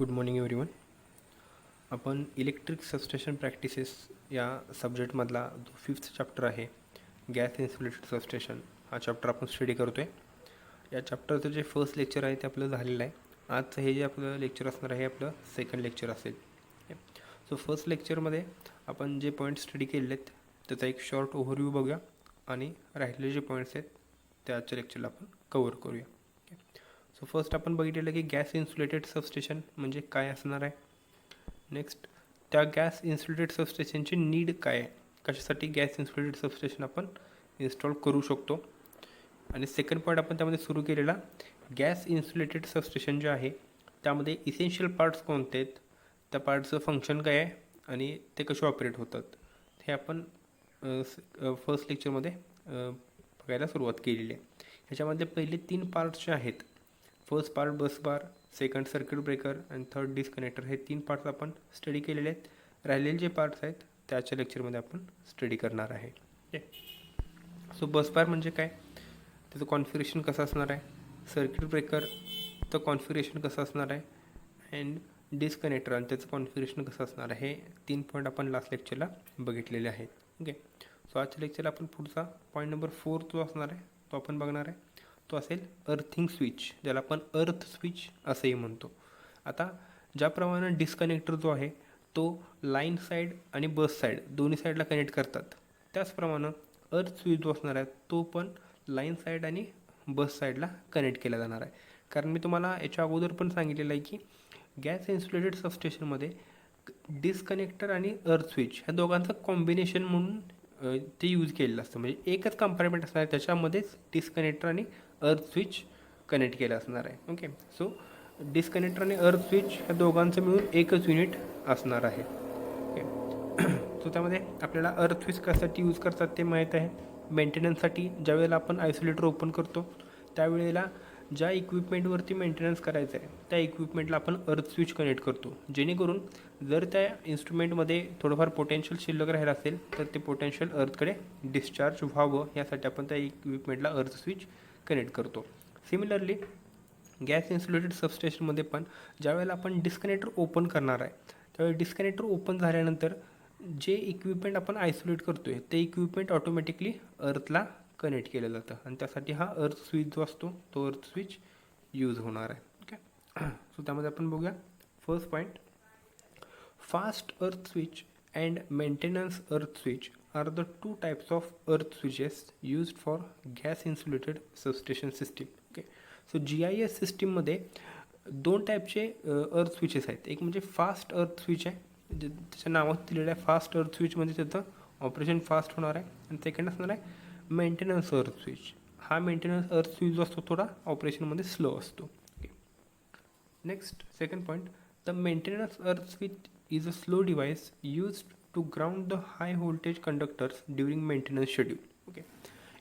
Good morning everyone. आपण electric substation practices या सब्जेक्टमधला जो 5th चॅप्टर आहे गॅस इन्सुलेटेड सबस्टेशन, हा चॅप्टर आपण स्टडी करतो आहे. या चॅप्टरचं जे फर्स्ट लेक्चर आहे ते आपलं झालेलं आहे. आजचं हे जे आपलं लेक्चर असणार आहे आपलं सेकंड लेक्चर असेल. सो फर्स्ट लेक्चरमध्ये आपण जे पॉईंट स्टडी केलेले आहेत त्याचा एक शॉर्ट ओव्हरव्ह्यू बघूया आणि राहिलेले जे पॉईंट्स आहेत त्या आजच्या लेक्चरला आपण कवर करूया. सो फर्स्ट आपण बघितलेलं की गॅस इन्सुलेटेड सबस्टेशन म्हणजे काय असणार आहे. नेक्स्ट त्या गॅस इन्सुलेटेड सबस्टेशनची नीड काय आहे, कशासाठी गॅस इन्सुलेटेड सबस्टेशन आपण इन्स्टॉल करू शकतो. आणि सेकंड पॉईंट आपण त्यामध्ये सुरू केलेला गॅस इन्सुलेटेड सबस्टेशन जे आहे त्यामध्ये इसेन्शियल पार्ट्स कोणते आहेत, त्या पार्ट्सचं फंक्शन काय आहे आणि ते कसे ऑपरेट होतात हे आपण फर्स्ट लेक्चरमध्ये बघायला सुरुवात केलेली आहे. ह्याच्यामध्ये पहिले 3 पार्ट्स जे आहेत, फर्स्ट पार्ट बस बार, सेकंड सर्किट ब्रेकर आणि थर्ड डिस्कनेक्टर, हे 3 पार्ट्स आपण स्टडी केलेले आहेत. राहिलेले जे पार्ट्स आहेत त्याच्या लेक्चरमध्ये आपण स्टडी करणार आहे. ओके. सो बस बार म्हणजे काय, त्याचं कॉन्फिगरेशन कसं असणार आहे, सर्किट ब्रेकरचं कॉन्फिगरेशन कसं असणार आहे अँड डिस्कनेक्टर आणि त्याचं कॉन्फिगरेशन कसं असणार आहे, हे 3 पॉईंट आपण लास्ट लेक्चरला बघितलेले आहेत. ओके. सो आजच्या लेक्चरला आपण पुढचा पॉईंट नंबर 4 जो असणार आहे तो आपण बघणार आहे. तो असेल अर्थिंग स्विच, ज्याला आपण अर्थ स्विच असंही म्हणतो. आता ज्याप्रमाणे डिस्कनेक्टर जो आहे तो लाईन साईड आणि बस साईड दोन्ही साईडला कनेक्ट करतात, त्याचप्रमाणे अर्थ स्विच जो असणार आहे तो पण लाईन साईड आणि बस साईडला कनेक्ट केला जाणार आहे. कारण मी तुम्हाला याच्या अगोदर पण सांगितलेलं आहे की गॅस इन्सुलेटेड सबस्टेशनमध्ये डिस्कनेक्टर आणि अर्थ स्विच ह्या दोघांचं कॉम्बिनेशन म्हणून ते यूज केलेलं असतं. म्हणजे एकच कंपार्टमेंट असणार आहे, त्याच्यामध्येच डिस्कनेक्टर आणि अर्थ स्विच कनेक्ट केलं असणार आहे. ओके. सो डिस्कनेक्टर आणि अर्थ स्विच ह्या दोघांचं मिळून एकच युनिट असणार आहे. ओके. सो त्यामध्ये आपल्याला अर्थ स्विच कशासाठी यूज करतात ते माहीत आहे. मेंटेनन्ससाठी ज्यावेळेला आपण आयसोलेटर ओपन करतो त्यावेळेला ज्या इक्विपमेंटवरती मेंटेनन्स करायचं आहे त्या इक्विपमेंटला आपण अर्थ स्विच कनेक्ट करतो, जेणेकरून जर त्या इन्स्ट्रुमेंटमध्ये थोडंफार पोटेन्शियल शिल्लक राहिलं असेल तर ते पोटेन्शियल अर्थकडे डिस्चार्ज व्हावं यासाठी आपण त्या इक्विपमेंटला अर्थ स्विच कनेक्ट करतो. सिमिलरली गॅस इन्सुलेटेड सबस्टेशनमध्ये पण ज्यावेळेला आपण डिस्कनेक्टर ओपन करणार आहे त्यावेळी डिस्कनेक्टर ओपन झाल्यानंतर जे इक्विपमेंट आपण आयसोलेट करतो आहे ते इक्विपमेंट ऑटोमॅटिकली अर्थला कनेक्ट केलं जातं आणि त्यासाठी हा अर्थ स्विच जो असतो तो अर्थ स्विच यूज होणार आहे. ओके. सो त्यामध्ये आपण बघूया first point, fast earth switch and maintenance earth switch are the 2 types of earth switches used for gas insulated substation system. Okay. So GIS सिस्टीममध्ये 2 टाईपचे अर्थ स्विचेस आहेत. एक म्हणजे फास्ट अर्थ स्विच आहे, त्याच्या नावात दिलेलं आहे फास्ट अर्थ स्विच, म्हणजे त्याचं ऑपरेशन फास्ट होणार आहे. आणि सेकंड असणार आहे मेंटेनन्स अर्थ स्विच. हा मेंटेनन्स अर्थ स्विच जो असतो थोडा ऑपरेशनमध्ये स्लो असतो. Next second point, the maintenance earth switch is a slow device used to ground the high voltage conductors during maintenance schedule. Okay,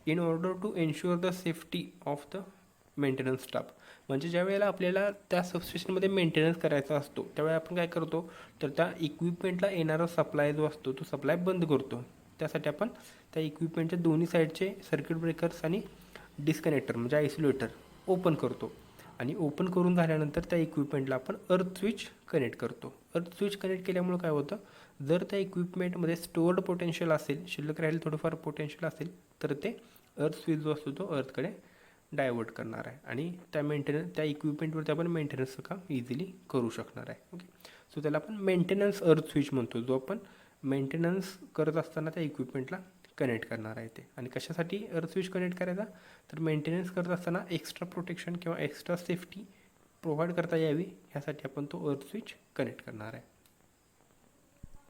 in order to ensure the safety of the maintenance staff. म्हणजे ज्या वेळेला आपल्याला त्या सबस्टेशनमध्ये maintenance करायचा असतो त्यावेळेला आपण काय करतो तर त्या इक्विपमेंटला येणारा सप्लाय जो असतो तो सप्लाय बंद करतो. त्यासाठी आपण त्या इक्विपमेंटच्या दोन्ही साईडचे सर्किट ब्रेकर्स आणि डिस्कनेक्टर म्हणजे आयसोलेटर ओपन करतो आणि ओपन करून झाल्यानंतर त्या इक्विपमेंटला आपण अर्थ स्विच कनेक्ट करतो. अर्थ स्विच कनेक्ट केल्यामुळे काय होतं, जर त्या इक्विपमेंटमध्ये स्टोअर्ड पोटेन्शियल असेल, शिल्लक राहील थोडंफार पोटेन्शियल असेल तर ते अर्थ स्विच जो असतो तो अर्थकडे डायवर्ट करणार आहे आणि त्या इक्विपमेंटवरती आपण मेंटेनन्सचं काम इझिली करू शकणार आहे. ओके. सो त्याला आपण मेंटेनन्स अर्थ स्विच म्हणतो, जो आपण मेंटेनन्स करत असताना त्या इक्विपमेंटला कनेक्ट करणार आहे ते. आणि कशासाठी अर्थ स्विच कनेक्ट करायचा तर मेंटेनन्स करत असताना एक्स्ट्रा प्रोटेक्शन किंवा एक्स्ट्रा सेफ्टी प्रोव्हाइड करता यावी ह्यासाठी आपण तो अर्थ स्विच कनेक्ट करणार आहे.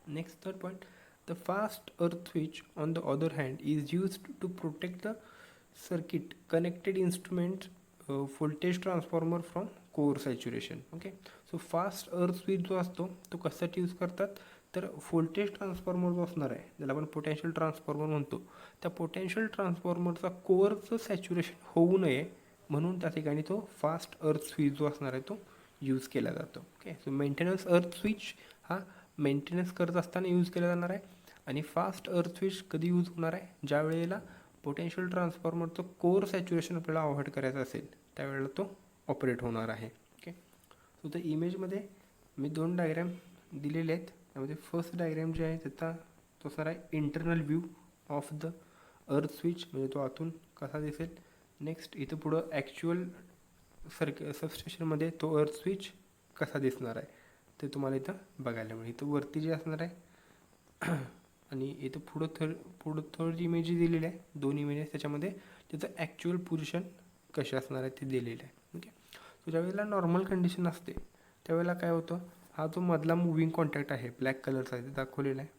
Next third point, the fast earth switch on the other hand is used to protect the circuit connected instrument voltage transformer from core saturation. Okay. So fast earth switch जो असतो तो कशासाठी use करतात तर voltage transformer जो असणार आहे ज्याला आपण पोटेन्शियल ट्रान्सफॉर्मर म्हणतो, त्या पोटेन्शियल ट्रान्सफॉर्मरचा कोअरचं सॅच्युरेशन होऊ नये म्हणून त्या ठिकाणी तो फास्ट अर्थ स्विच जो असणार आहे तो यूज केला जातो. Okay. So maintenance earth switch हा मेंटेनन्स करत असताना यूज केला जाणार आहे आणि फास्ट अर्थ स्विच कधी यूज होणार आहे ज्या वेळेला पोटेन्शियल ट्रान्सफॉर्मरचं कोअर सॅच्युरेशन आपल्याला अवॉइड करायचं असेल त्यावेळेला तो ऑपरेट होणार आहे. ओके. सो त्या इमेजमध्ये मी 2 डायग्रॅम दिलेले आहेत. त्यामध्ये फर्स्ट डायग्रॅम जे आहे त्याचा तो असणार आहे internal view of the earth switch, म्हणजे तो आतून कसा दिसेल. नेक्स्ट इथं पुढं ॲक्च्युअल सबस्टेशनमध्ये तो अर्थ स्विच कसा दिसणार आहे ते तुम्हाला इथं बघायला मिळेल. इथं वरती जे असणार आहे आणि इथं पुढं थर्ड इमेज जी दिलेली आहे, 2 इमेजेस, त्याच्यामध्ये त्याचं ॲक्च्युअल पोझिशन कशी असणार आहे ते दिलेलं आहे. ओके. सो ज्यावेळेला नॉर्मल कंडिशन असते त्यावेळेला काय होतं, हा जो मधला मुव्हिंग कॉन्टॅक्ट आहे ब्लॅक कलरचा आहे दाखवलेला आहे,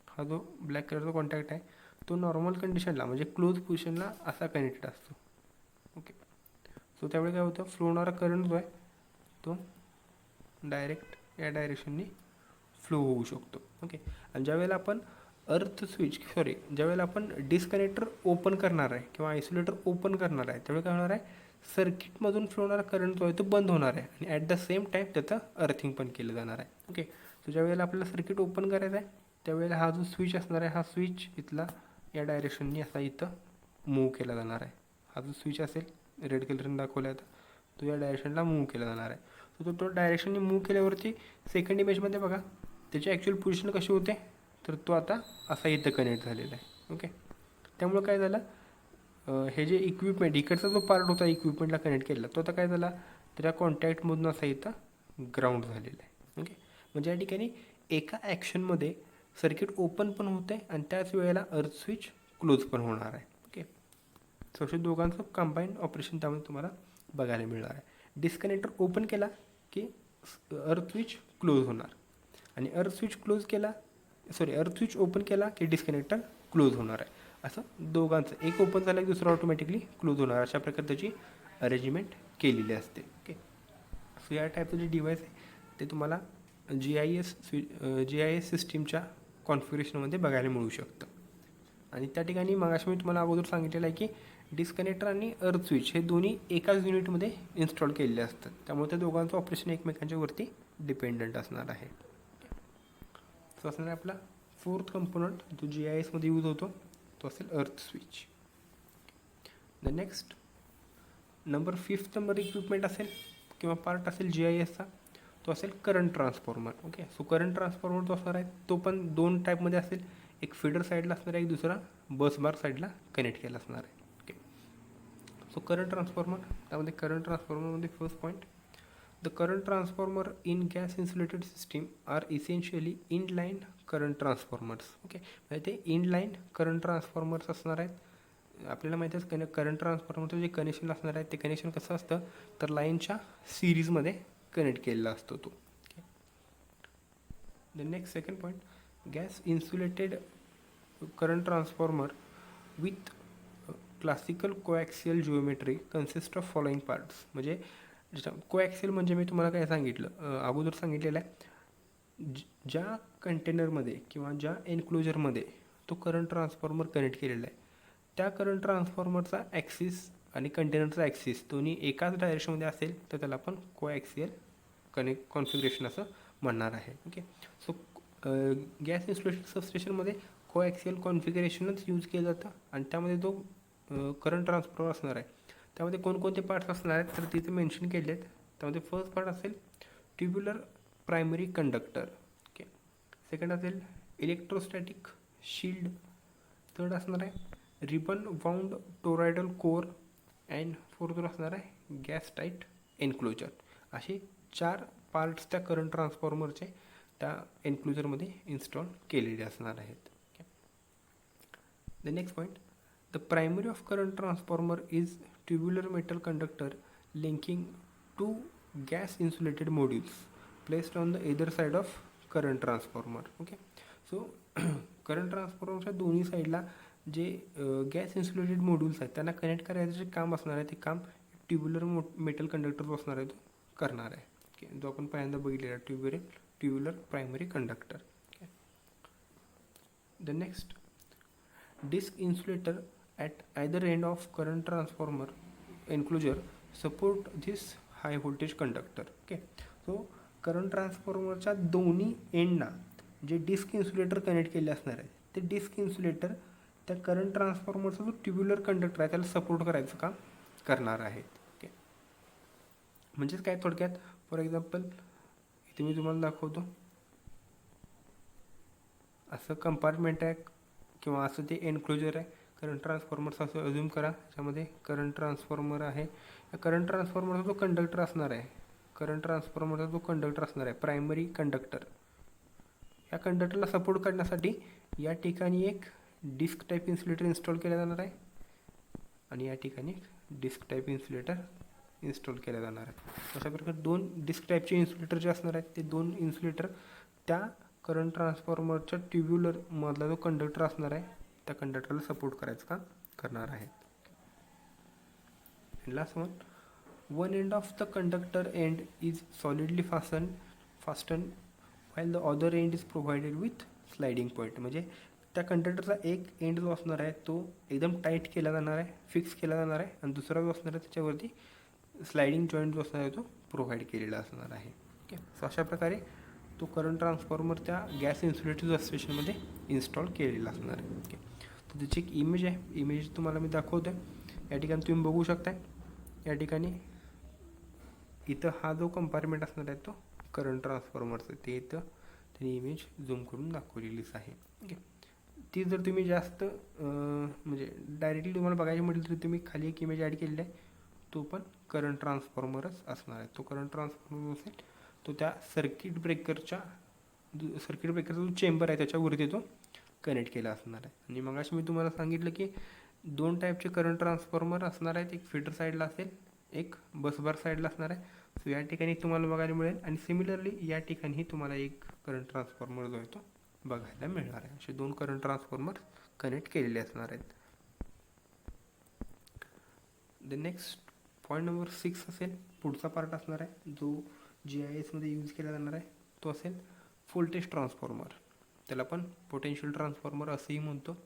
हा जो ब्लॅक कलरचा कॉन्टॅक्ट आहे तो नॉर्मल कंडिशनला म्हणजे क्लोज पोझिशनला असा कनेक्टेड असतो. ओके. सो त्यावेळी काय होतं, फ्लो होणारा करंट जो आहे तो डायरेक्ट या डायरेक्शननी फ्लो होऊ शकतो. ओके. आणि ज्यावेळेला आपण ज्यावेळेला आपण डिस्कनेक्टर ओपन करणार आहे किंवा आयसोलेटर ओपन करणार आहे त्यावेळी काय होणार आहे, सर्किटमधून फ्लो होणारा करंट जो आहे तो बंद होणार आहे आणि ॲट द सेम टाईम त्याचं अर्थिंग पण केलं जाणार आहे. ओके. सो ज्यावेळेला आपल्याला सर्किट ओपन करायचं आहे त्यावेळेला हा जो स्विच असणार आहे, हा स्विच इथला या डायरेक्शननी असा इथं मूव्ह केला जाणार आहे. हा जो स्विच असेल रेड कलरने दाखवला आहे तो या डायरेक्शनला मूव्ह केला जाणार आहे. सो तो डायरेक्शननी मूव्ह केल्यावरती सेकंड इमेजमध्ये बघा त्याची ॲक्च्युअल पोझिशन कशी होते, तर तो आता असा इथं कनेक्ट झालेला आहे. ओके. त्यामुळं काय झालं, हे जे इक्विपमेंट इकडचा जो पार्ट होता इक्विपमेंटला कनेक्ट केलेला तो आता काय झाला, त्या कॉन्टॅक्टमधून असा इथं ग्राउंड झालेला आहे. ओके. म्हणजे या ठिकाणी एका ॲक्शनमध्ये सर्किट ओपन पण होते आणि त्याच वेळेला अर्थ स्विच क्लोज पण होणार आहे. ओके. सो अशा दोघांचं कंबाईंड ऑपरेशन त्यामध्ये तुम्हाला बघायला मिळणार आहे. डिस्कनेक्टर ओपन केला की अर्थ स्विच क्लोज होणार आणि अर्थ स्विच ओपन केला की डिस्कनेक्टर क्लोज होणार आहे. असं दोघांचं एक ओपन झालं की दुसरं ऑटोमॅटिकली क्लोज होणार, अशा प्रकारे त्याची अरेंजमेंट केलेली असते. ओके. सो या टाईपचं जे डिव्हाइस आहे ते तुम्हाला GIS सिस्टीमच्या कॉन्फिगरेशनमध्ये बघायला मिळू शकतं. आणि त्या ठिकाणी मगाशी मी तुम्हाला अगोदर सांगितलेलं आहे की डिस्कनेक्टर आणि अर्थ स्विच हे दोन्ही एकाच युनिटमध्ये इन्स्टॉल केलेले असतात, त्यामुळे त्या दोघांचं ऑपरेशन एकमेकांच्या वरती डिपेंडंट असणार आहे. सो असणार आहे आपला फोर्थ कंपोनंट जो GISमध्ये यूज होतो तो असेल अर्थ switch. The next fifth number equipment असेल किंवा पार्ट असेल GISचा तो असेल current transformer. Okay. So current transformer जो असणार आहे तो पण 2 टाईपमध्ये असेल, एक फीडर साईडला असणार आहे, एक दुसरा बस बार साईडला कनेक्ट केला असणार आहे. ओके. सो करंट ट्रान्सफॉर्मर, त्यामध्ये करंट ट्रान्सफॉर्मरमध्ये first point, the current transformer in gas insulated system are essentially in line current transformers. Okay. म्हणजे ते इन लाईन करंट ट्रान्सफॉर्मर्स असणार आहेत. आपल्याला माहिती आहे करंट ट्रान्सफॉर्मरचं जे कनेक्शन असणार आहे ते कनेक्शन कसं असतं, तर लाईनच्या सिरीजमध्ये कनेक्ट केलेला असतो तो. The next second point, gas insulated current transformer with classical coaxial geometry consist of following parts. म्हणजे कोॲक्सियल म्हणजे मी तुम्हाला काय सांगितलं अगोदर सांगितलेलं आहे, ज्या कंटेनरमध्ये किंवा ज्या एन्क्लोजरमध्ये तो करंट ट्रान्सफॉर्मर कनेक्ट केलेला आहे त्या करंट ट्रान्सफॉर्मरचा ॲक्सिस आणि कंटेनरचा ॲक्सिस दोन्ही एकाच डायरेक्शनमध्ये असेल तर त्याला आपण कोॲक्सियल कॉन्फिगरेशन असं म्हणणार आहे. ओके. सो गॅस इन्सुलेटेड सबस्टेशनमध्ये कोॲक्सियल कॉन्फिगरेशनच यूज केलं जातं आणि त्यामध्ये जो करंट ट्रान्सफॉर्मर असणार आहे त्यामध्ये कोणकोणते पार्ट्स असणार आहेत तर तिथे मेन्शन केले आहेत. त्यामध्ये फर्स्ट पार्ट असेल tubular primary conductor. Okay. Second असेल इलेक्ट्रोस्टॅटिक शील्ड. थर्ड असणार आहे ribbon wound toroidal core and fourth असणार आहे गॅस टाईट एन्क्लोजर. असे 4 पार्ट्स त्या करंट ट्रान्सफॉर्मरचे त्या एन्क्लोजरमध्ये इन्स्टॉल केलेले असणार आहेत. Okay. The next point, the primary of current transformer is tubular metal conductor linking 2 gas insulated modules placed on the either side of current transformer. Okay. So current ट्रान्सफॉर्मरच्या दोन्ही साईडला जे गॅस इन्सुलेटेड मोड्यूल्स आहेत त्यांना connect करायचं जे काम असणार आहे ते काम ट्युब्युलर मेटल कंडक्टर जो असणार आहे तो करणार आहे. ओके. जो आपण पहिल्यांदा बघितलेला tubular primary conductor. Okay. The next, disc insulator at either end of current transformer enclosure support this high voltage conductor. Okay. So current ट्रान्सफॉर्मरच्या दोन्ही एंडना जे डिस्क इन्सुलेटर कनेक्ट केले असणार आहे ते डिस्क इन्सुलेटर त्या करंट ट्रान्सफॉर्मरचा जो ट्युब्युलर कंडक्टर आहे त्याला सपोर्ट करायचं काम करणार आहेत. ओके. म्हणजेच काय थोडक्यात, फॉर एक्झाम्पल इथे मी तुम्हाला दाखवतो. असं कंपार्टमेंट आहे किंवा असं ते एनक्लोजर आहे. करंट ट्रान्सफॉर्मर्स असं अज्यूम करा, त्याच्यामध्ये करंट ट्रान्सफॉर्मर आहे. या करंट ट्रान्सफॉर्मरचा जो कंडक्टर असणार आहे, करंट ट्रान्सफॉर्मरचा जो कंडक्टर असणार आहे, प्रायमरी कंडक्टर, या कंडक्टरला सपोर्ट करण्यासाठी या ठिकाणी एक डिस्क टाईप इन्सुलेटर इन्स्टॉल केला जाणार आहे आणि या ठिकाणी डिस्क टाईप इन्सुलेटर इन्स्टॉल केला जाणार आहे. अशा प्रकारे दोन डिस्क टाईपचे इन्सुलेटर जे असणार आहेत, ते दोन इन्सुलेटर त्या करंट ट्रान्सफॉर्मरच्या ट्युब्युलर मधला जो कंडक्टर असणार आहे, त्या कंडक्टरला सपोर्ट करायचं काम करणार आहे. Last one end of the conductor end is solidly fasten while the other end is provided with sliding point. म्हणजे त्या कंडक्टरचा एक एंड जो असणार आहे तो एकदम टाईट केला जाणार आहे, फिक्स केला जाणार आहे, आणि दुसरा जो असणार आहे त्याच्यावरती स्लायडिंग जॉईंट जो असणार आहे तो प्रोव्हाइड केलेला असणार आहे. ओके, सो अशा प्रकारे तो करंट ट्रान्सफॉर्मर त्या गॅस इन्सुलेटेड सबस्टेशनमध्ये इन्स्टॉल केलेला असणार आहे. ओके, तर त्याची एक इमेज आहे, इमेज तुम्हाला मी दाखवतो आहे. या ठिकाणी तुम्ही बघू शकताय, या ठिकाणी इथं हा जो कंपार्टमेंट असणार आहे तो करंट ट्रान्सफॉर्मरचं, ते इथं त्यांनी इमेज झूम करून दाखवलेलीच आहे. ओके, ती जर तुम्ही जास्त म्हणजे डायरेक्टली तुम्हाला बघायची म्हटलं तर तुम्ही खाली एक इमेज ॲड केलेला आहे, तो पण करंट ट्रान्सफॉर्मरच असणार आहे. तो करंट ट्रान्सफॉर्मर असेल तो त्या सर्किट ब्रेकरचा जो चेंबर आहे त्याच्यावरती तो कनेक्ट केला असणार आहे. आणि मग अशी मी तुम्हाला सांगितलं की दोन टाईपचे करंट ट्रान्सफॉर्मर असणार आहेत, एक फीडर साईडला असेल, एक बसबार साईडला असणार आहे. सो या ठिकाणी तुम्हाला बघायला मिळेल, आणि सिमिलरली या ठिकाणी तुम्हाला एक करंट ट्रान्सफॉर्मर जो आहे तो बघायला मिळणार आहे. असे दोन करंट ट्रान्सफॉर्मर कनेक्ट केलेले असणार आहेत. द नेक्स्ट पॉईंट नंबर 6 असेल, पुढचा पार्ट असणार आहे जो GIS मध्ये यूज केला जाणार आहे, तो असेल व्होल्टेज ट्रान्सफॉर्मर. त्याला पण पोटेन्शियल ट्रान्सफॉर्मर असंही म्हणतो.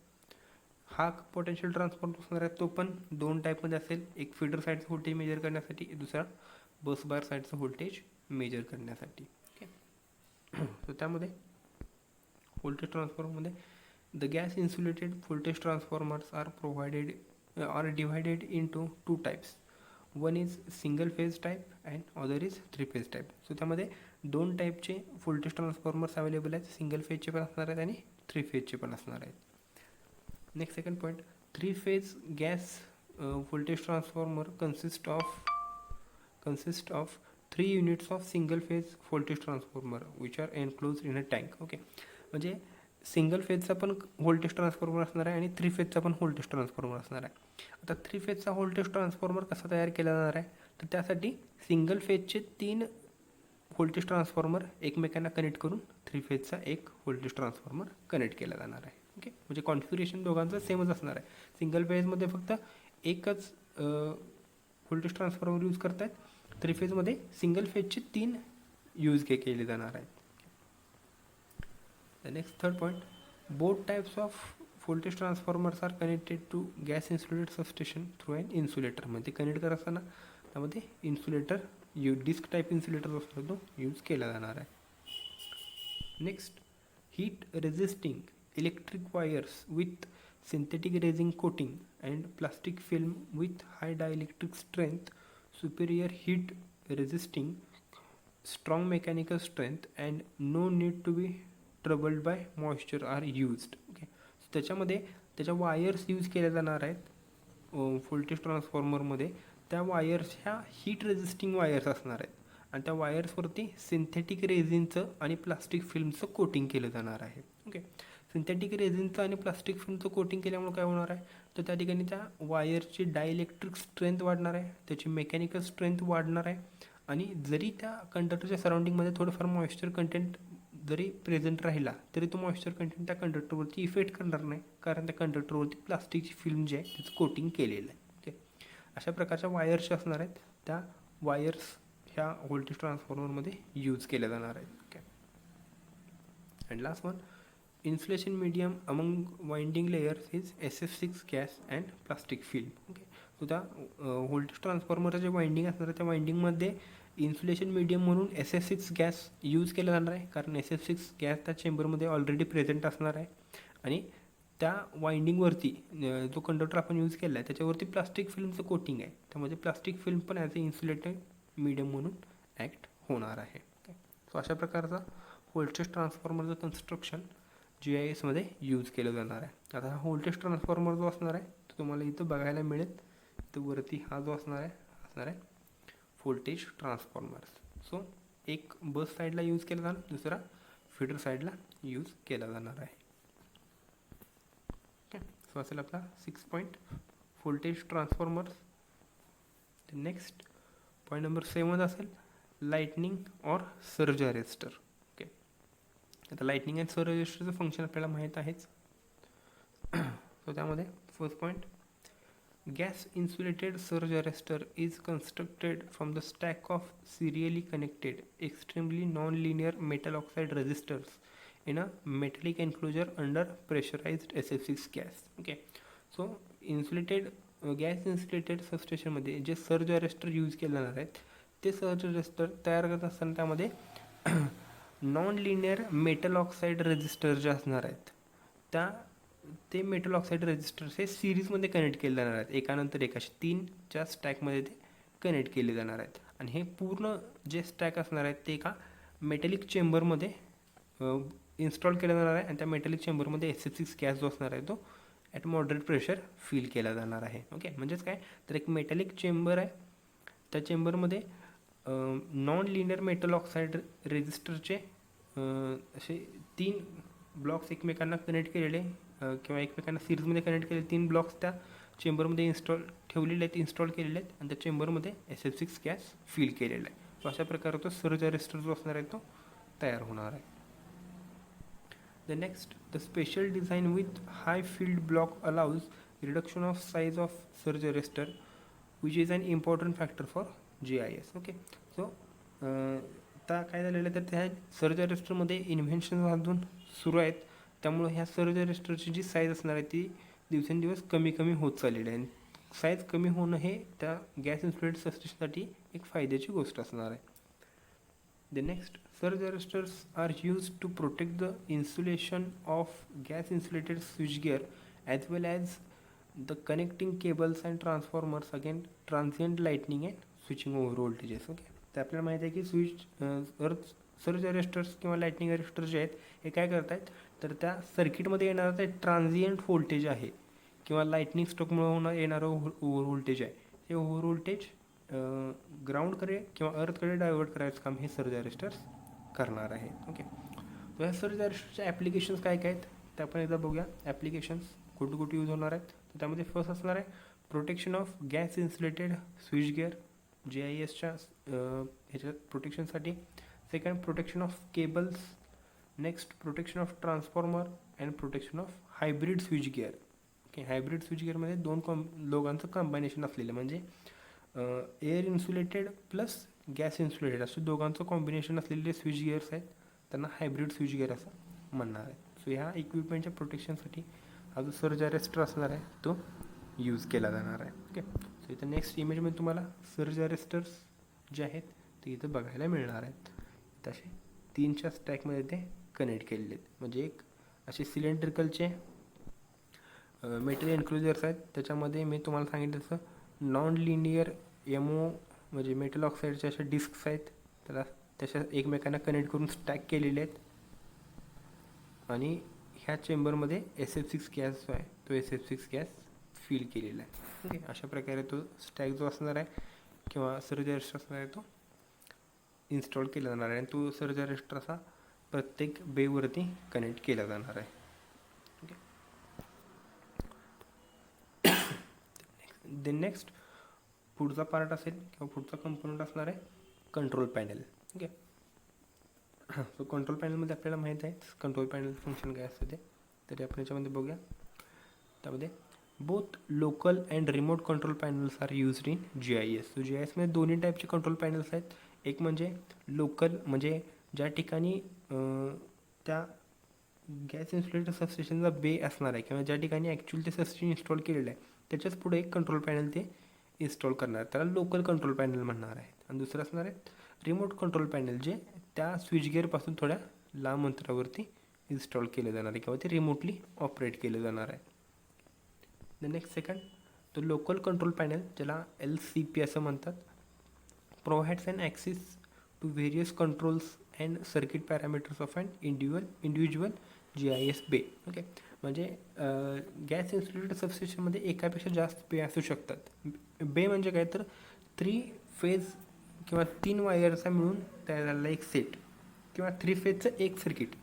हा पोटेन्शियल ट्रान्सफॉर्मर असणार आहे तो पण दोन टाईपमध्ये असेल, एक फीडर साईडचं व्होल्टेज मेजर करण्यासाठी, दुसरा बस बार साईडचं व्होल्टेज मेजर करण्यासाठी. ओके, तर त्यामध्ये व्होल्टेज ट्रान्सफॉर्मरमध्ये the gas insulated voltage transformers are divided into two types. One is single phase type and other is three phase type. So त्यामध्ये दोन टाईपचे व्होल्टेज ट्रान्सफॉर्मर्स अवेलेबल आहेत, single फेजचे पण असणार आहेत आणि थ्री फेजचे पण असणार आहेत. Next second point, three phase gas voltage transformer consist of 3 units of single phase voltage transformer which are enclosed in a tank. Okay, म्हणजे सिंगल फेजचा पण व्होल्टेज ट्रान्सफॉर्मर असणार आहे आणि थ्री फेजचा पण व्होल्टेज ट्रान्सफॉर्मर असणार आहे. आता थ्री फेजचा व्होल्टेज ट्रान्सफॉर्मर कसा तयार केला जाणार आहे, तर त्यासाठी सिंगल फेजचे 3 व्होल्टेज ट्रान्सफॉर्मर एकमेकांना कनेक्ट करून थ्री फेजचा एक व्होल्टेज ट्रान्सफॉर्मर कनेक्ट केला जाणार आहे. ओके, म्हणजे कॉन्फिगरेशन दोघांचं सेमच असणार आहे. सिंगल फेजमध्ये फक्त एकच व्होल्टेज ट्रान्सफॉर्मर यूज करतायत, थ्री फेजमध्ये सिंगल फेजचे 3 यूज केले जाणार आहेत. The next third point, both types of voltage transformers are connected to gas insulated substation through and insulator. म्हणजे कनेक्ट करत असताना त्यामध्ये इन्सुलेटर डिस्क टाईप इन्सुलेटर असतो तो यूज केला जाणार आहे. Next, heat resisting electric wires with synthetic resin coating and plastic film with high dielectric strength, superior heat resisting, strong mechanical strength and no need to be troubled by moisture are used. Okay, त्याच्यामध्ये त्याच्या wires use केल्या जाणार आहेत voltage ट्रान्सफॉर्मरमध्ये. त्या wires ह्या heat resisting wires असणार आहेत आणि त्या वायर्सवरती सिंथेटिक रेझिनचं आणि प्लास्टिक फिल्मचं कोटिंग केलं जाणार आहे. ओके, सिंथेटिक रेझिनचं आणि प्लास्टिक फिल्मचं कोटिंग केल्यामुळे काय होणार आहे, तर त्या ठिकाणी त्या वायरची डायइलेक्ट्रिक स्ट्रेंथ वाढणार आहे, त्याची मेकॅनिकल स्ट्रेंथ वाढणार आहे, आणि जरी त्या कंडक्टरच्या सराउंडिंगमध्ये थोडंफार मॉइश्चर कंटेंट जरी प्रेझेंट राहिला तरी तो मॉइश्चर कंटेंट त्या कंडक्टरवरती इफेक्ट करणार नाही, कारण त्या कंडक्टरवरती प्लास्टिकची फिल्म जी आहे त्याचं कोटिंग केलेलं आहे. ओके, अशा प्रकारच्या वायर्स असणार आहेत, त्या वायर्स ह्या व्होल्टेज ट्रान्सफॉर्मरमध्ये यूज केल्या जाणार आहेत. Okay, and last one, insulation medium among winding layers is SF6 gas and plastic film. Okay, so त्या व्होल्टेज ट्रान्सफॉर्मरचं जे वाइंडिंग असणार आहे त्या वाइंडिंगमध्ये इन्सुलेशन मीडियम म्हणून SF6 गॅस यूज केला जाणार आहे, कारण SF6 गॅस त्या चेंबरमध्ये ऑलरेडी प्रेझेंट असणार आहे आणि त्या वाइंडिंगवरती जो कंडक्टर आपण यूज केला आहे त्याच्यावरती प्लास्टिक फिल्मचं कोटिंग आहे, त्यामध्ये प्लास्टिक फिल्म पण ॲज अ इन्सुलेटेड मीडियम म्हणून ॲक्ट होणार आहे. ओके, सो अशा प्रकारचा व्होल्टेज ट्रान्सफॉर्मरचं कन्स्ट्रक्शन GIS मध्ये यूज केलं जाणार आहे. आता हा व्होल्टेज ट्रान्सफॉर्मर जो असणार आहे तो तुम्हाला इथं बघायला मिळेल. इथं वरती हा जो असणार आहे व्होल्टेज ट्रान्सफॉर्मर. सो एक बस साईडला यूज केला जाणार, दुसरा फीडर साईडला यूज केला जाणार आहे. ओके, सो असेल आपला 6 point voltage transformer. Next point number 7 असेल लाइटनिंग और सर्ज अरेस्टर. ओके, आता लाइटनिंग अँड सर्ज अरेस्टरचं फंक्शन आपल्याला माहीत आहेच. सो त्यामध्ये first point, gas insulated surge arrester is constructed from the stack of serially connected extremely non linear metal oxide resistors in a metallic enclosure under pressurized SF6 gas. Okay, so gas insulated सबस्टेशनमध्ये जे surge arrester use केले जाणार आहेत ते surge arrester तयार करत असताना त्यामध्ये non linear metal oxide resistor जे असणार आहेत ते मेटल ऑक्साईड रेजिस्टर्स हे सिरीजमध्ये कनेक्ट केले जाणार आहेत. एकानंतर एक असे 3च्या स्टॅकमध्ये ते कनेक्ट केले जाणार आहेत. आणि हे पूर्ण जे स्टॅक असणार आहेत ते एका मेटॅलिक चेंबरमध्ये इन्स्टॉल केला जाणार आहे. आणि त्या मेटॅलिक चेंबरमध्ये SF6 गॅस जो असणार आहे तो ॲट मॉडरेट प्रेशर फिल केला जाणार आहे. ओके, म्हणजेच काय तर एक मेटॅलिक चेंबर आहे, त्या चेंबरमध्ये नॉन लिनियर मेटल ऑक्साईड रेजिस्टरचे असे 3 ब्लॉक्स एकमेकांना कनेक्ट केलेले किंवा एकमेकांना सिरीजमध्ये कनेक्ट केलेले 3 ब्लॉक्स त्या चेंबरमध्ये इन्स्टॉल केलेले आहेत आणि त्या चेंबरमध्ये SF6 गॅस फिल केलेला आहे. सो अशा प्रकारे तो सर्ज अरेस्टर जो असणार आहे तो तयार होणार आहे. The next, the special design with high field block allows reduction of size of surge arrestor, which is an important factor for GIS. Okay, so आता काय झालेलं तर त्या सर्ज अरेस्टरमध्ये इन्व्हेन्शन अजून सुरू आहेत, त्यामुळे ह्या सर्ज अरेस्टरची जी साईज असणार आहे ती दिवसेंदिवस कमी होत चाललेली आहे. साईज कमी होणं हे त्या गॅस इन्सुलेटेड सबस्टेशनसाठी एक फायद्याची गोष्ट असणार आहे. The next, surge arresters are used to protect the insulation of gas insulated switchgear as well as the connecting cables and transformers against transient lightning and switching over voltages. Okay, तर आपल्याला माहिती आहे की सर्ज अरेस्टर्स किंवा lightning arrester जे आहेत हे काय करत आहेत तर त्या सर्किटमध्ये येणारं ते ट्रान्झियंट व्होल्टेज आहे किंवा लाइटनिंग स्ट्रोकमुळे येणारं ओव्हर व्होल्टेज आहे, हे ओव्हर व्होल्टेज ग्राउंडकडे किंवा अर्थकडे डायवर्ट करायचं काम हे सर्ज अरेस्टर्स करणार आहे. ओके, तर ह्या सर्ज अरेस्टरचे ॲप्लिकेशन्स काय आहेत ते आपण एकदा बघूया. ॲप्लिकेशन्स कुठे यूज होणार आहेत तर त्यामध्ये फर्स्ट असणार आहे protection of gas insulated switch gear GISच्या ह्याच्या प्रोटेक्शनसाठी. Second, protection of cables. Next, protection of transformer and protection of hybrid switch gear. Okay, hybrid switch गिअरमध्ये दोन दोघांचं कॉम्बिनेशन असलेलं म्हणजे air insulated plus gas insulated असे दोघांचं कॉम्बिनेशन असलेले स्विच गिअर्स आहेत, त्यांना हायब्रिड स्विच गिअर असं म्हणणार आहे. सो ह्या इक्विपमेंटच्या प्रोटेक्शनसाठी हा जो सर्ज अरेस्टर असणार आहे तो यूज केला जाणार आहे. ओके, सो इथं नेक्स्ट इमेजमध्ये तुम्हाला सर्ज अरेस्टर्स जे आहेत ते इथं बघायला मिळणार आहेत. तसे 3च्या स्टॅकमध्ये ते कनेक्ट केलेले आहेत, म्हणजे एक असे सिलेंड्रिकलचे मेटल एन्क्लोजर्स आहेत, त्याच्यामध्ये मी तुम्हाला सांगितलं तसं नॉन लिनियर MO म्हणजे मेटल ऑक्साईडच्या अशा डिस्क्स आहेत, त्याला तशा एकमेकांना कनेक्ट करून स्टॅक केलेले आहेत. आणि ह्या चेंबरमध्ये SF6 गॅस जो आहे तो SF6 गॅस फिल केलेला आहे. ओके, अशा प्रकारे तो स्टॅक जो असणार आहे किंवा सर्ज अरेस्टर असणार आहे तो इन्स्टॉल केला जाणार आहे आणि तो सर्ज अरेस्टर असा प्रत्येक बेवरती कनेक्ट केला जाणार आहे. ओके, देन नेक्स्ट पुढचा पार्ट असेल किंवा पुढचा कंपोनंट असणार आहे control panel. Okay, so control पॅनलमध्ये आपल्याला माहीत आहे कंट्रोल पॅनल फंक्शन काय असतं ते, तरी आपण याच्यामध्ये बघूया. त्यामध्ये both local and remote control panels are used in GIS. So GISमध्ये दोन्ही टाईपचे कंट्रोल पॅनल्स आहेत. एक म्हणजे लोकल म्हणजे ज्या ठिकाणी त्या गॅस इन्सुलेटेड सबस्टेशनचा बे असणार आहे किंवा ज्या ठिकाणी ॲक्च्युअली ते सबस्टेशन इन्स्टॉल केलेलं आहे त्याच्याच पुढे एक कंट्रोल पॅनल ते इन्स्टॉल करणार, त्याला लोकल कंट्रोल पॅनल म्हणणार आहेत. आणि दुसरं असणार आहे रिमोट कंट्रोल पॅनल, जे त्या स्विच गिअरपासून थोड्या लांब अंतरावरती इन्स्टॉल केलं जाणार आहे किंवा ते रिमोटली ऑपरेट केलं जाणार आहे. द नेक्स्ट सेकंड, तो लोकल कंट्रोल पॅनल ज्याला LCP असं म्हणतात, provides an access to various controls and circuit parameters of and individual GIS bay. Okay, म्हणजे गॅस इन्सुलेटेड सबस्टेशनमध्ये एकापेक्षा जास्त बे असू शकतात. बे म्हणजे काय तर 3 फेज किंवा 3 वायरचा मिळून तयार झालेला एक सेट, किंवा 3 फेजचं एक सर्किट.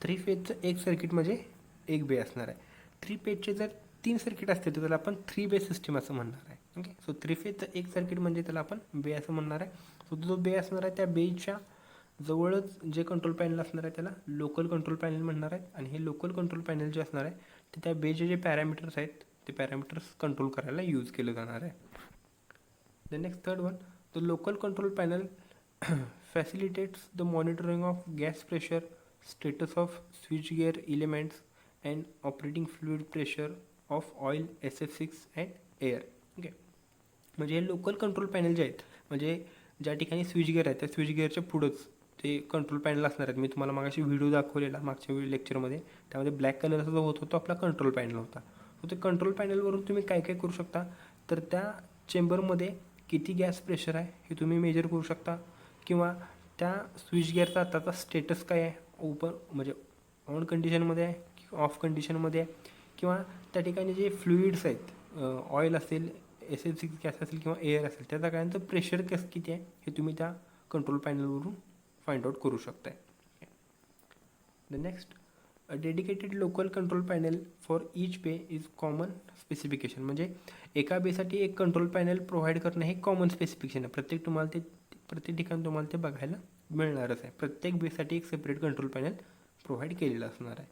3 फेजचं एक सर्किट म्हणजे एक बे असणार आहे. 3 फेजचे जर 3 सर्किट असतील तर त्याला आपण 3 बे सिस्टीम असं म्हणणार आहे. ओके, सो 3 फेजचं एक सर्किट म्हणजे त्याला आपण बे असं म्हणणार आहे. सो जो बे असणार आहे त्या बेच्या जवळच जे कंट्रोल पॅनल असणार आहे त्याला लोकल कंट्रोल पॅनल म्हणणार आहेत. आणि हे लोकल कंट्रोल पॅनल जे असणार आहे ते त्या बेचे जे पॅरामीटर्स आहेत ते पॅरामीटर्स कंट्रोल करायला यूज केलं जाणार आहे. The next third one, the local control panel facilitates the monitoring of gas pressure, status of switchgear elements, and operating fluid pressure of oil, SF6 and air. Okay, म्हणजे हे local control panel जे आहेत, म्हणजे ज्या ठिकाणी स्विचगिअर आहे त्या स्विचगिअरच्या पुढंच ते कंट्रोल पॅनल असणार आहेत. मी तुम्हाला मागाशी व्हिडिओ दाखवलेला मागच्या लेक्चरमध्ये, त्यामध्ये ब्लॅक कलरचा जो होता तो आपला कंट्रोल पॅनल होता. सो ते कंट्रोल पॅनलवरून तुम्ही काय काय करू शकता, तर त्या चेंबरमध्ये किती गॅस प्रेशर आहे हे तुम्ही मेजर करू शकता, किंवा त्या स्विच गिअरचा आताचा स्टेटस काय आहे, ओपन म्हणजे ऑन कंडिशनमध्ये आहे की ऑफ कंडिशनमध्ये आहे, किंवा त्या ठिकाणी जे फ्लुइड्स आहेत, ऑइल असेल, SF6 गॅस असेल किंवा एअर असेल, त्या सगळ्यांचं प्रेशर किती आहे हे तुम्ही त्या कंट्रोल पॅनलवरून फाइंड आउट करू शकताय. The next, a dedicated local control panel for each बे इज कॉमन स्पेसिफिकेशन. म्हणजे एका बेसाठी एक कंट्रोल पॅनल प्रोव्हाइड करणं हे कॉमन स्पेसिफिकेशन आहे. प्रत्येक ठिकाणी तुम्हाला ते बघायला मिळणारच आहे. प्रत्येक बेसाठी एक सेपरेट कंट्रोल पॅनल प्रोव्हाइड केलेलं असणार आहे.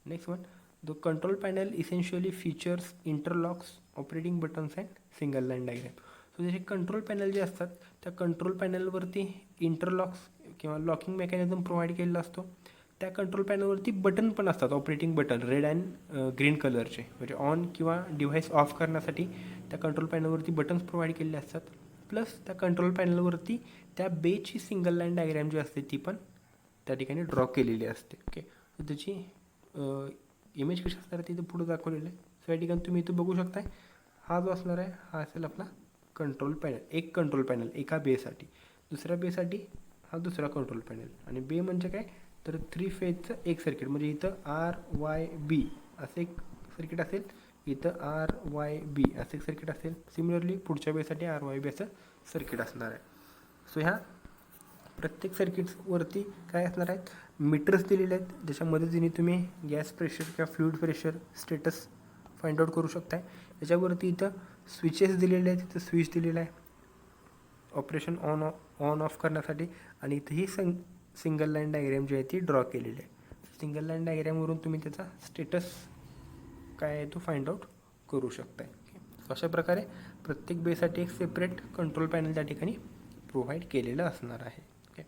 Next one, the control panel essentially features interlocks, operating buttons and single line diagram. So जसे कंट्रोल पॅनल जे असतात त्या कंट्रोल पॅनलवरती इंटरलॉक्स किंवा लॉकिंग मेकॅनिझम प्रोव्हाइड केलेला असतो. त्या कंट्रोल पॅनलवरती बटन पण असतात, operating button red and green कलरचे, म्हणजे ऑन किंवा डिव्हाइस ऑफ करण्यासाठी त्या कंट्रोल पॅनलवरती बटन्स प्रोव्हाइड केलेले असतात. प्लस त्या कंट्रोल पॅनलवरती त्या बेची सिंगल लाईन डायग्राम जी असते ती पण त्या ठिकाणी ड्रॉ केलेली असते. ओके, त्याची इमेज कशी असणार आहे तिथं पुढं दाखवलेलं आहे. सो या ठिकाणी तुम्ही इथं बघू शकताय, हा जो असणार आहे हा असेल आपला कंट्रोल पॅनल, एक कंट्रोल पॅनल एका बेसाठी. दुसऱ्या बेसाठी हा दुसरा कंट्रोल पॅनल. आणि बे म्हणजे काय तर 3 फेजचं एक सर्किट, म्हणजे इथं RYB असं एक सर्किट असेल, इथं RYB असं एक सर्किट असेल. सिमिलरली पुढच्या बेसाठी RYB असं सर्किट असणार आहे. सो ह्या प्रत्येक सर्किट्सवरती काय असणार आहेत, मीटर्स दिलेले आहेत ज्याच्या मदतीने तुम्ही गॅस प्रेशर किंवा fluid pressure status find out करू शकताय. त्याच्यावरती इथं स्विचेस दिलेले आहेत, इथं स्विच दिलेला आहे ऑपरेशन ऑन ऑफ करण्यासाठी. आणि इथंही सिंगल लाईन डायग्राम जी आहे ती ड्रॉ केलेली आहे. सिंगल लाईन डायग्रामवरून तुम्ही त्याचा स्टेटस काय आहे तो फाइंड आउट करू शकताय. अशा प्रकारे प्रत्येक बेसाठी एक सेपरेट कंट्रोल पॅनल त्या ठिकाणी प्रोव्हाइड केलेलं असणार आहे. ओके,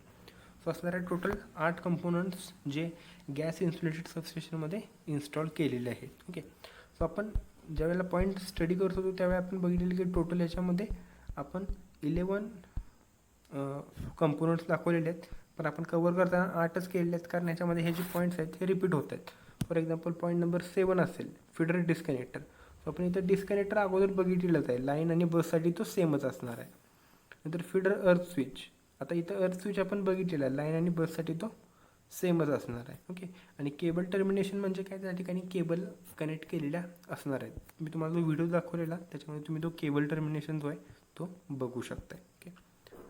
सो असणार आहे टोटल 8 कंपोनंट्स जे गॅस इन्सुलेटेड सबस्टेशनमध्ये इन्स्टॉल केलेले आहेत. ओके, सो आपण ज्यावेळेला पॉईंट स्टडी करत होतो त्यावेळेला आपण बघितलेलं की टोटल याच्यामध्ये आपण 11 कंपोनंट्स दाखवलेले आहेत, पण आपण कवर करताना 8च केलेले आहेत, कारण याच्यामध्ये हे जे पॉईंट्स आहेत हे रिपीट होत आहेत. फॉर एक्झाम्पल पॉईंट नंबर 7 असेल फीडर डिस्कनेक्टर. सो आपण इथं डिस्कनेक्टर अगोदर बघितलेलंच आहे, लाईन आणि बससाठी तो सेमच असणार आहे. नंतर फीडर अर्थ स्विच, आता इथं अर्थ स्विच आपण बघितलेला आहे, लाईन आणि बससाठी तो सेमच असणार आहे. ओके, आणि केबल टर्मिनेशन म्हणजे काय, त्या ठिकाणी केबल कनेक्ट केलेल्या असणार आहेत. मी तुम्हाला जो व्हिडिओ दाखवलेला त्याच्यामध्ये तुम्ही तो केबल टर्मिनेशन जो आहे तो बघू शकताय. ओके,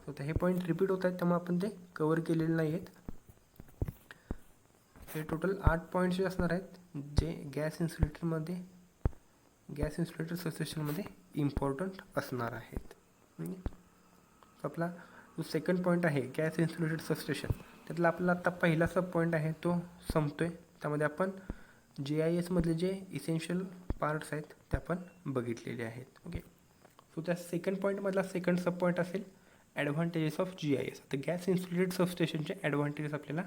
सो आता हे पॉईंट रिपीट होत आहेत त्यामुळे आपण ते कवर केलेले नाही आहेत. हे टोटल 8 पॉईंट्स जे असणार आहेत जे गॅस इन्सुलेटर सबस्टेशनमध्ये इम्पॉर्टंट असणार आहेत. आपला जो सेकंड पॉईंट आहे गॅस इन्सुलेटेड सबस्टेशन, त्यातला आपला आत्ता पहिला सब पॉईंट आहे तो संपतो आहे. त्यामध्ये आपण GIS मधले जे इसेन्शियल पार्ट्स आहेत ते आपण बघितलेले आहेत. ओके, सो त्या सेकंड पॉईंटमधला सेकंड सब पॉईंट असेल ॲडव्हान्टेजेस ऑफ GIS. आता गॅस इन्सुलेटेड सबस्टेशनचे ॲडव्हान्टेजेस आपल्याला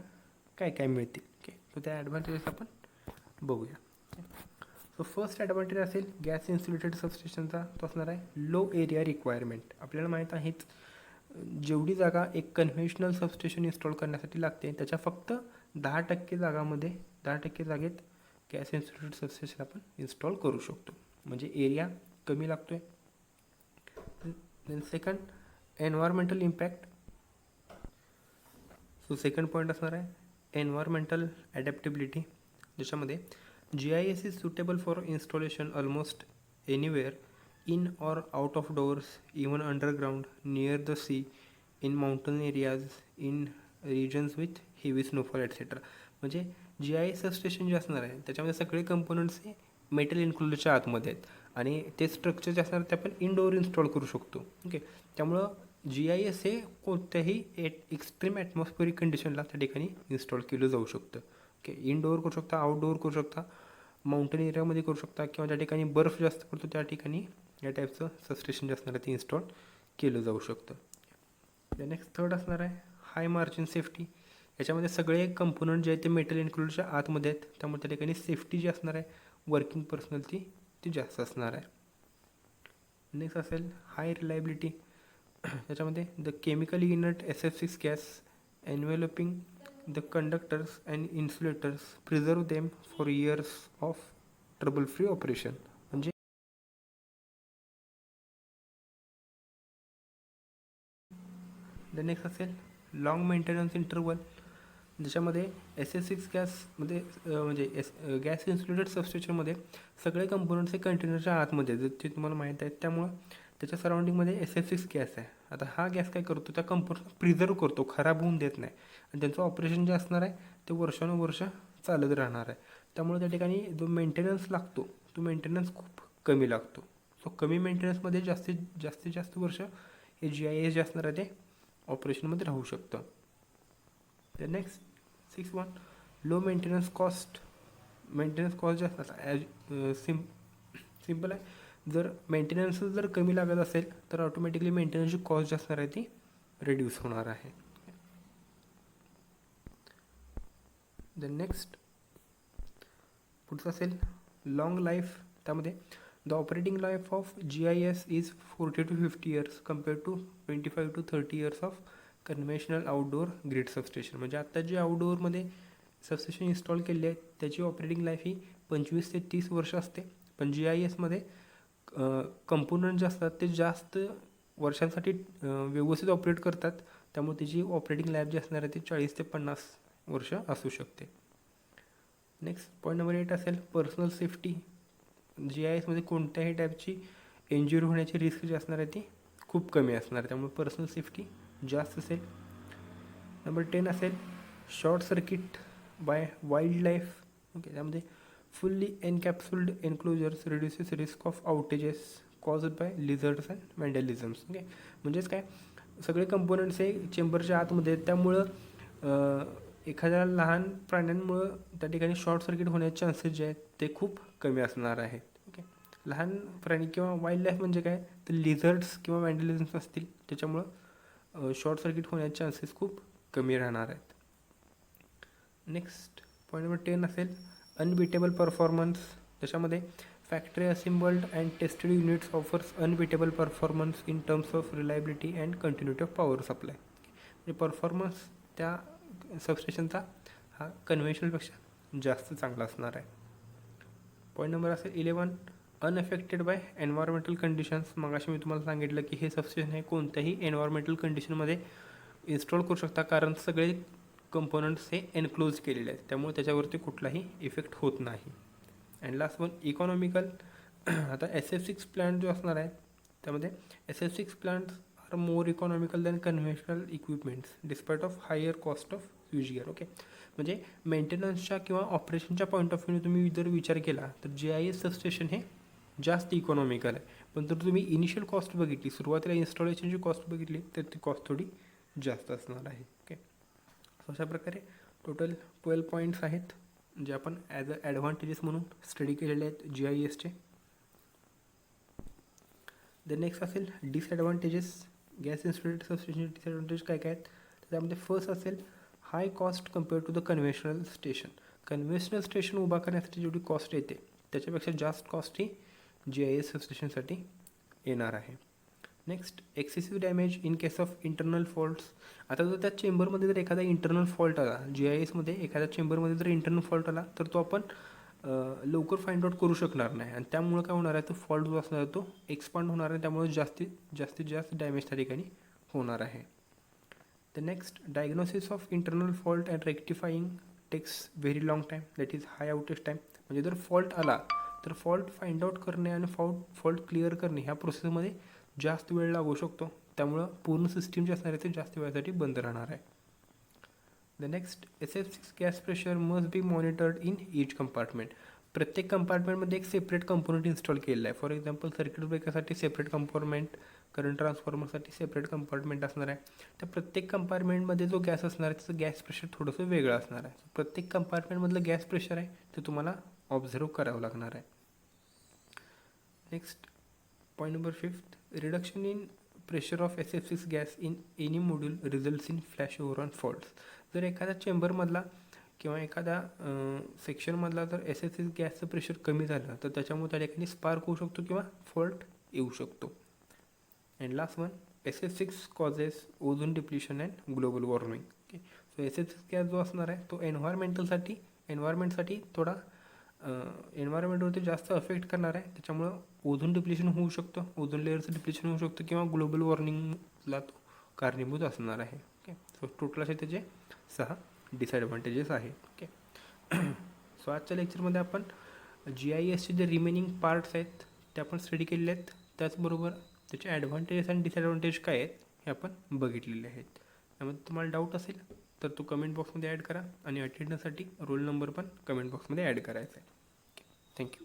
काय काय मिळतील. ओके, सो त्या ॲडव्हान्टेजेस आपण बघूया. सो फर्स्ट ॲडव्हान्टेज असेल गॅस इन्सुलेटेड सबस्टेशनचा, तो असणार आहे लो एरिया रिक्वायरमेंट. आपल्याला माहीत आहेच जेवढी जागा एक कन्व्हेन्शनल सबस्टेशन इन्स्टॉल करण्यासाठी लागते त्याच्या फक्त 10% जागेत गॅस इन्सुलेटेड सबस्टेशन आपण इन्स्टॉल करू शकतो, म्हणजे एरिया कमी लागतो आहे. Then second, environmental impact. So second point असणार आहे एन्व्हायरमेंटल ॲडॅप्टेबिलिटी, ज्याच्यामध्ये GIS is suitable for installation almost anywhere in or out of doors, even underground, near the sea, in mountain areas, in regions with heavy snowfall et cetera. म्हणजे GIS substation जे असणार आहे त्याच्यामध्ये सगळे components हे metal इन्क्लुजरच्या आतमध्ये आहेत आणि ते स्ट्रक्चर जे असणार ते आपण इनडोअर इन्स्टॉल करू शकतो. ओके, त्यामुळं GIS हे कोणत्याही एक्स्ट्रीम ॲटमॉस्फिअरिक कंडिशनला त्या ठिकाणी इन्स्टॉल केलं जाऊ शकतं. ओके, इनडोअर करू शकता, आउटडोअर करू शकता, माउंटेन एरियामध्ये करू शकता किंवा ज्या ठिकाणी बर्फ जास्त पडतो त्या ठिकाणी या टाईपचं सबस्टेशन जे असणार आहे ते इन्स्टॉल केलं जाऊ शकतं. नेक्स्ट थर्ड असणार आहे हाय मार्जिन सेफ्टी. याच्यामध्ये सगळे कंपोनंट जे आहेत ते मेटल इन्क्लुडच्या आतमध्ये आहेत, त्यामुळे त्या ठिकाणी सेफ्टी जी असणार आहे वर्किंग पर्सनल ती जास्त असणार आहे. नेक्स्ट असेल हाय रिलायबिलिटी. त्याच्यामध्ये the chemically inert SF6 gas enveloping the conductors and insulators preserve them for years of trouble free operation. म्हणजे द नेक्स्ट असेल लॉंग मेंटेनन्स इंटरवल, ज्याच्यामध्ये SF6 गॅसमध्ये म्हणजे गॅस इन्सुलेटेड सबस्टेशनमध्ये सगळे कंपोनंट्स हे कंटेनरच्या आतमध्ये आहेत ते तुम्हाला माहीत आहेत, त्यामुळं त्याच्या सराउंडिंगमध्ये SF6 गॅस आहे. आता हा गॅस काय करतो, त्या कंपोनंट प्रिझर्व करतो, खराब होऊन देत नाही आणि त्यांचं ऑपरेशन जे असणार आहे ते वर्षानुवर्ष चालत राहणार आहे. त्यामुळे त्या ठिकाणी जो मेंटेनन्स लागतो तो मेंटेनन्स खूप कमी लागतो. सो कमी मेंटेनन्समध्ये जास्तीत जास्त वर्ष हे GIS जे असणार आहे ते ऑपरेशनमध्ये राहू शकतं. The next 6 low maintenance cost. Maintenance cost जे असतात सिम्पल आहे, जर मेंटेनन्स जर कमी लागत असेल तर ऑटोमॅटिकली मेंटेनन्सची कॉस्ट जी असणार आहे ती रिड्यूस होणार आहे. द नेक्स्ट पुढचं असेल लॉंग लाईफ. त्यामध्ये the operating life of GIS is 40 to 50 years compared to 25 to 30 years of conventional outdoor grid substation. म्हणजे आत्ता जे आउटडोअरमध्ये सबस्टेशन इन्स्टॉल केले आहेत त्याची ऑपरेटिंग लाईफ ही 25 ते 30 वर्ष असते, पण GISमध्ये कंपोनंट जे असतात ते जास्त वर्षांसाठी व्यवस्थित ऑपरेट करतात, त्यामुळे त्याची ऑपरेटिंग लाईफ जी असणार आहे ती 40 ते 50 वर्ष असू शकते. नेक्स्ट पॉईंट नंबर 8 असेल पर्सनल सेफ्टी. GISमध्ये कोणत्याही टाईपची इंजुरी होण्याची रिस्क जी असणार आहे ती खूप कमी असणार आहे, त्यामुळे पर्सनल सेफ्टी जास्त असेल. नंबर 10 असेल short circuit by wildlife. Okay, त्यामध्ये fully encapsulated enclosures reduces risk of outages caused by lizards and vandalisms. Okay, म्हणजेच काय सगळे कंपोनंट्स हे चेंबरच्या आतमध्ये आहेत, त्यामुळं एखाद्या लहान प्राण्यांमुळं त्या ठिकाणी शॉर्ट सर्किट होण्याचे चान्सेस जे आहेत ते खूप कमी असणार आहेत. ओके, लहान प्राणी किंवा वाईल्ड लाईफ म्हणजे काय तर लिझर्ड्स किंवा वॅन्डलिझम्स असतील, त्याच्यामुळं शॉर्ट सर्किट होण्याचे चान्सेस खूप कमी राहणार आहेत. नेक्स्ट पॉईंट नंबर 10 असेल अनबिटेबल परफॉर्मन्स. त्याच्यामध्ये factory assembled and tested units offers unbeatable performance in terms of reliability and continuity of power supply. म्हणजे परफॉर्मन्स त्या सबस्टेशनचा हा कन्व्हेन्शनलपेक्षा जास्त चांगला असणार आहे. पॉईंट नंबर असेल 11 अनअफेक्टेड बाय एन्व्हायरमेंटल कंडिशन्स. मगाशी मी तुम्हाला सांगितलं की हे सबस्टेशन हे कोणत्याही एन्व्हायरमेंटल कंडिशनमध्ये इन्स्टॉल करू शकता, कारण सगळे कंपोनंट्स हे एनक्लोज केलेले आहेत, त्यामुळे त्याच्यावरती कुठलाही इफेक्ट होत नाही. And last one economical. आता SF6 प्लांट जो असणार आहे त्यामध्ये SF6 plants are more economical than conventional equipments despite of higher cost of switchgear. Okay, म्हणजे मेंटेनन्सच्या किंवा ऑपरेशनच्या पॉईंट ऑफ व्ह्यूने तुम्ही जर विचार केला तर GIS सबस्टेशन हे जास्त इकॉनॉमिकल आहे, पण जर तुम्ही इनिशियल कॉस्ट बघितली, सुरुवातीला इन्स्टॉलेशनची कॉस्ट बघितली तर ती कॉस्ट थोडी जास्त असणार आहे. ओके, अशा प्रकारे टोटल 12 पॉईंट्स आहेत जे आपण ॲज अ ॲडव्हान्टेजेस म्हणून स्टडी केलेले आहेत GISचे. द नेक्स्ट असेल डिसॲडव्हान्टेजेस. गॅस इन्सुलेटेड सबस्टेशनचे डिसॲडव्हान्टेज काय काय आहेत, त्यामध्ये फर्स्ट असेल high cost compared to the conventional station. Conventional station उभा करण्यासाठी जेवढी कॉस्ट येते त्याच्यापेक्षा जास्त कॉस्ट ही GIS सबस्टेशनसाठी येणार आहे. Next excessive damage in case of internal faults. आता जर त्या चेंबरमध्ये जर एखादा इंटरनल फॉल्ट आला, GISमध्ये एखाद्या चेंबरमध्ये जर इंटरनल फॉल्ट आला तर तो आपण लवकर फाइंड आउट करू शकणार नाही आणि त्यामुळं काय होणार आहे, तो फॉल्ट जो असणार आहे तो एक्सपांड होणार आहे, त्यामुळे जास्तीत जास्त डॅमेज त्या ठिकाणी होणार आहे. The next, diagnosis of internal fault and rectifying takes very long time, that is high outage time. म्हणजे जर फॉल्ट आला तर फॉल्ट फाइंड आउट करणे आणि फॉल्ट क्लिअर करणे ह्या प्रोसेसमध्ये जास्त वेळ लागू शकतो, त्यामुळं पूर्ण सिस्टीम जे असणार आहे ते जास्त वेळासाठी बंद राहणार आहे. The next, SF6 gas pressure must be monitored in each compartment. प्रत्येक कंपार्टमेंटमध्ये एक सेपरेट कंपोनंट इन्स्टॉल केलेला आहे. फॉर एक्झाम्पल सर्किट ब्रेकरसाठी सेपरेट कंपार्टमेंट, करंट ट्रान्सफॉर्मरसाठी सेपरेट कंपार्टमेंट असणार आहे. त्या प्रत्येक कंपार्टमेंटमध्ये जो गॅस असणार आहे त्याचं गॅस प्रेशर थोडंसं वेगळं असणार आहे. प्रत्येक कंपार्टमेंटमधलं गॅस प्रेशर आहे ते तुम्हाला ऑब्झर्व करावं लागणार आहे. Next point number 5, reduction in pressure of SF6 gas in any module results in flash over on faults. जर एखाद्या चेंबरमधला किंवा एखाद्या सेक्शनमधला जर SF6 गॅसचं प्रेशर कमी झालं तर त्याच्यामुळे त्या ठिकाणी स्पार्क होऊ शकतो किंवा फॉल्ट येऊ शकतो. And last one, SF6 causes ozone depletion and global warming. Okay, so SF6 gas जो असणार आहे तो एन्व्हायरमेंटसाठी थोडा एन्व्हायरमेंटवरती जास्त अफेक्ट करणार आहे. त्याच्यामुळं ओझोन डिप्लिशन होऊ शकतं, ओझोन लेअरचं डिप्लिशन होऊ शकतं किंवा ग्लोबल वॉर्मिंगला तो कारणीभूत असणार आहे. ओके, सो टोटल असे त्याचे 6 डिसॲडव्हान्टेजेस आहेत. ओके, सो आजच्या लेक्चरमध्ये आपण GISचे जे रिमेनिंग पार्ट्स आहेत ते आपण स्टडी केलेले आहेत, त्याचबरोबर त्याचे ॲडव्हान्टेजेस आणि डिसॲडव्हान्टेज काय आहेत हे आपण बघितलेले आहेत. त्यामध्ये तुम्हाला डाऊट असेल तर तो कमेंट बॉक्समध्ये ॲड करा आणि अटेंडन्ससाठी रोल नंबर पण कमेंट बॉक्समध्ये ॲड करायचा आहे. थँक्यू.